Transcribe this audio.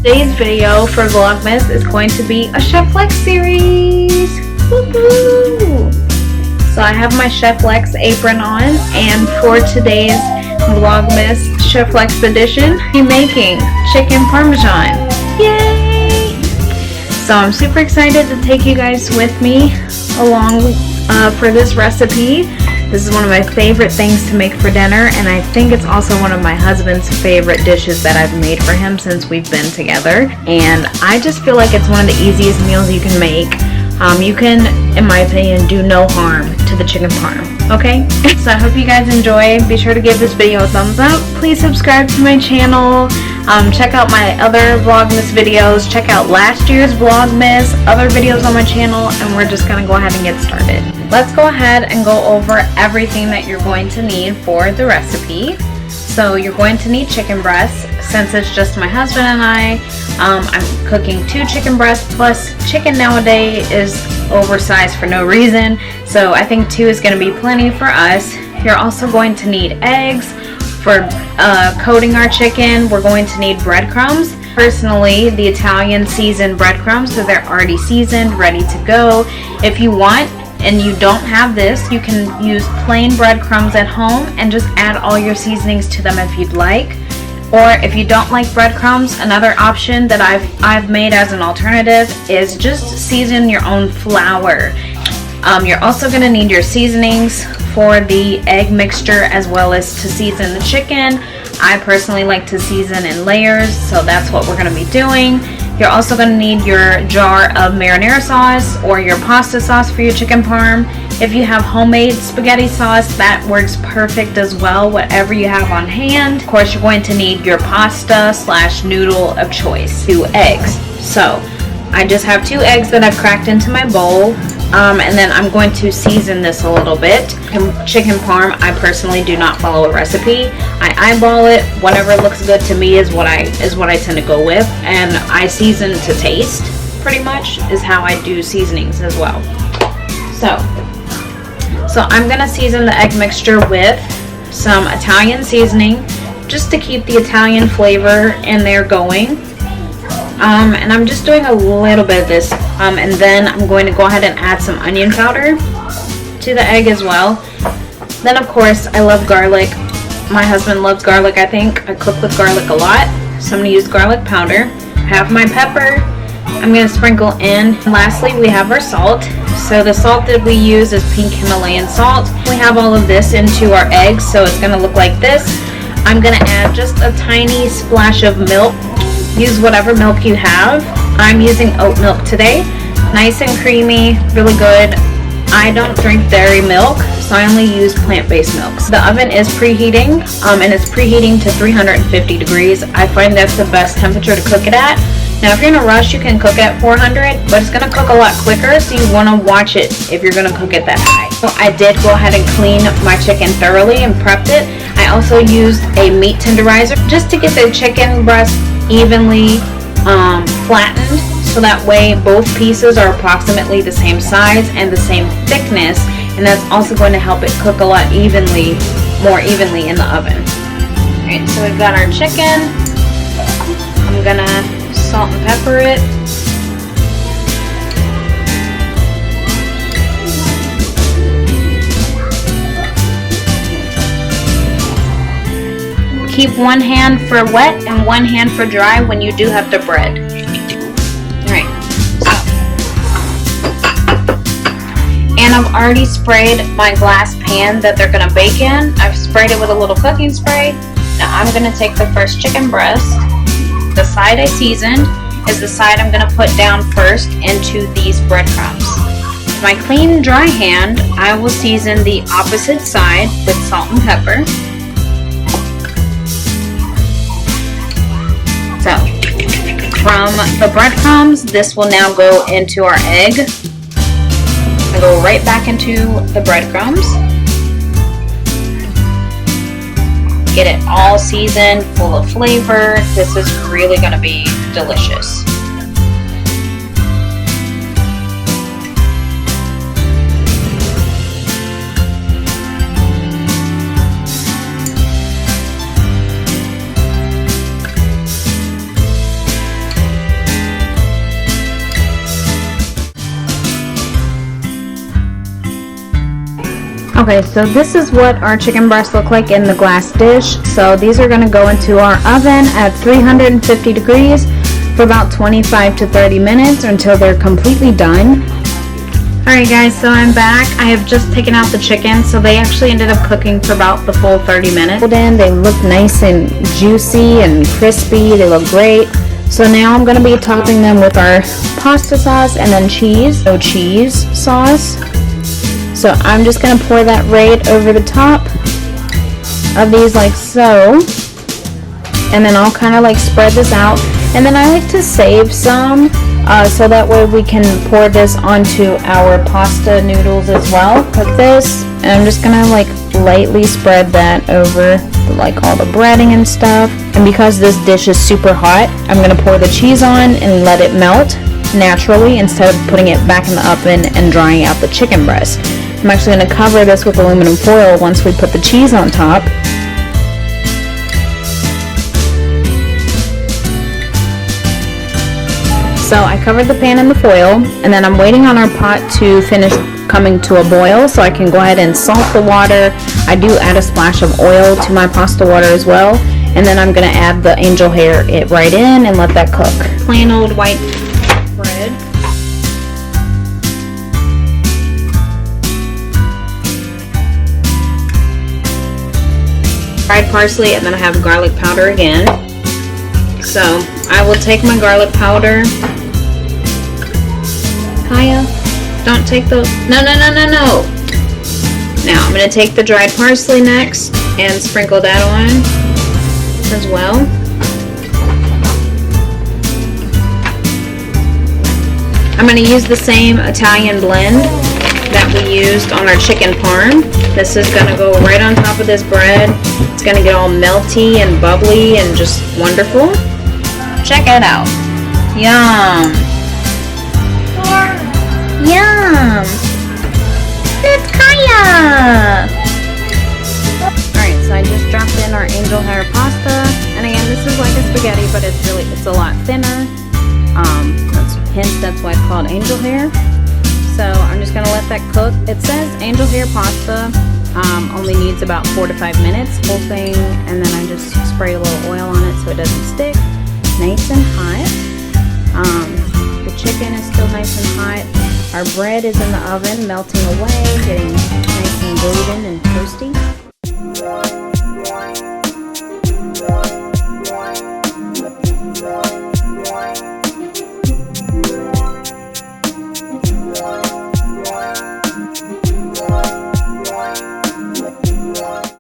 Today's video for Vlogmas is going to be a Chef Lex series. Woohoo! So I have my Chef Lex apron on, and for today's Vlogmas Chef Lex edition, I'm making chicken parmesan. Yay! So I'm super excited to take you guys with me along for this recipe. This is one of my favorite things to make for dinner, and I think it's also one of my husband's favorite dishes that I've made for him since we've been together. And I just feel like it's one of the easiest meals you can make. You can, in my opinion, do no harm to the chicken parm, okay? So I hope you guys enjoy. Be sure to give this video a thumbs up. Please subscribe to my channel. Check out my other Vlogmas videos. Check out last year's Vlogmas, other videos on my channel, and we're just gonna go ahead and get started. Let's go ahead and go over everything that you're going to need for the recipe. So you're going to need chicken breasts. Since it's just my husband and I'm cooking 2 chicken breasts, plus chicken nowadays is oversized for no reason. So I think 2 is going to be plenty for us. You're also going to need eggs. For coating our chicken, we're going to need breadcrumbs. Personally, the Italian seasoned breadcrumbs, so they're already seasoned, ready to go. If you want, and you don't have this, you can use plain breadcrumbs at home and just add all your seasonings to them if you'd like. Or if you don't like breadcrumbs, another option that I've made as an alternative is just season your own flour. You're also going to need your seasonings for the egg mixture as well as to season the chicken. I personally like to season in layers, so that's what we're going to be doing. You're also going to need your jar of marinara sauce or your pasta sauce for your chicken parm. If you have homemade spaghetti sauce, that works perfect as well, whatever you have on hand. Of course, you're going to need your pasta / noodle of choice. 2 eggs. So I just have 2 eggs that I've cracked into my bowl. And then I'm going to season this a little bit. Chicken parm, I personally do not follow a recipe. I eyeball it. Whatever looks good to me is what I tend to go with, and I season to taste. Pretty much is how I do seasonings as well. So I'm gonna season the egg mixture with some Italian seasoning, just to keep the Italian flavor in there going. And I'm just doing a little bit of this, and then I'm going to go ahead and add some onion powder to the egg as well. Then of course I love garlic. My husband loves garlic. I think I cook with garlic a lot, so I'm going to use garlic powder. I have my pepper I'm going to sprinkle in. And lastly, we have our salt. So the salt that we use is pink Himalayan salt. We have all of this into our eggs, so it's going to look like this. I'm going to add just a tiny splash of milk. Use whatever milk you have. I'm using oat milk today. Nice and creamy, really good. I don't drink dairy milk, so I only use plant-based milks. The oven is preheating, and it's preheating to 350 degrees. I find that's the best temperature to cook it at. Now, if you're in a rush, you can cook at 400, but it's going to cook a lot quicker, so you want to watch it if you're going to cook it that high. So I did go ahead and clean my chicken thoroughly and prepped it. I also used a meat tenderizer just to get the chicken breast evenly flattened, so that way both pieces are approximately the same size and the same thickness, and that's also going to help it cook a lot more evenly in the oven. Alright, so we've got our chicken. I'm gonna salt and pepper it. Keep one hand for wet and one hand for dry when you do have to bread. Alright, and I've already sprayed my glass pan that they're going to bake in. I've sprayed it with a little cooking spray. Now I'm going to take the first chicken breast. The side I seasoned is the side I'm going to put down first into these breadcrumbs. With my clean, dry hand, I will season the opposite side with salt and pepper. So, from the breadcrumbs, this will now go into our egg. And go right back into the breadcrumbs. Get it all seasoned, full of flavor. This is really going to be delicious. Okay, so this is what our chicken breasts look like in the glass dish. So these are going to go into our oven at 350 degrees for about 25 to 30 minutes until they're completely done. Alright guys, so I'm back. I have just taken out the chicken, so they actually ended up cooking for about the full 30 minutes. They look nice and juicy and crispy. They look great. So now I'm going to be topping them with our pasta sauce and then cheese. So cheese sauce. So I'm just going to pour that right over the top of these like so. And then I'll kind of like spread this out. And then I like to save some so that way we can pour this onto our pasta noodles as well. Like this. And I'm just going to like lightly spread that over like all the breading and stuff. And because this dish is super hot, I'm going to pour the cheese on and let it melt naturally instead of putting it back in the oven and drying out the chicken breast. I'm actually going to cover this with aluminum foil once we put the cheese on top. So I covered the pan in the foil, and then I'm waiting on our pot to finish coming to a boil so I can go ahead and salt the water. I do add a splash of oil to my pasta water as well, and then I'm going to add the angel hair right in and let that cook. Plain old white bread. Fried parsley, and then I have garlic powder again. So I will take my garlic powder. Kaya, don't take those. No. Now I'm going to take the dried parsley next and sprinkle that on as well. I'm going to use the same Italian blend that we used on our chicken parm. This is going to go right on top of this bread. It's going to get all melty and bubbly and just wonderful. Check it out. Yum. Yum. It's Kaya. Alright, so I just dropped in our angel hair pasta. And again, this is like a spaghetti, but it's a lot thinner. That's why it's called angel hair. So I'm just going to let that cook. It says angel hair pasta only needs about 4 to 5 minutes, whole thing, and then I just spray a little oil on it so it doesn't stick. Nice and hot. The chicken is still nice and hot. Our bread is in the oven, melting away, getting nice and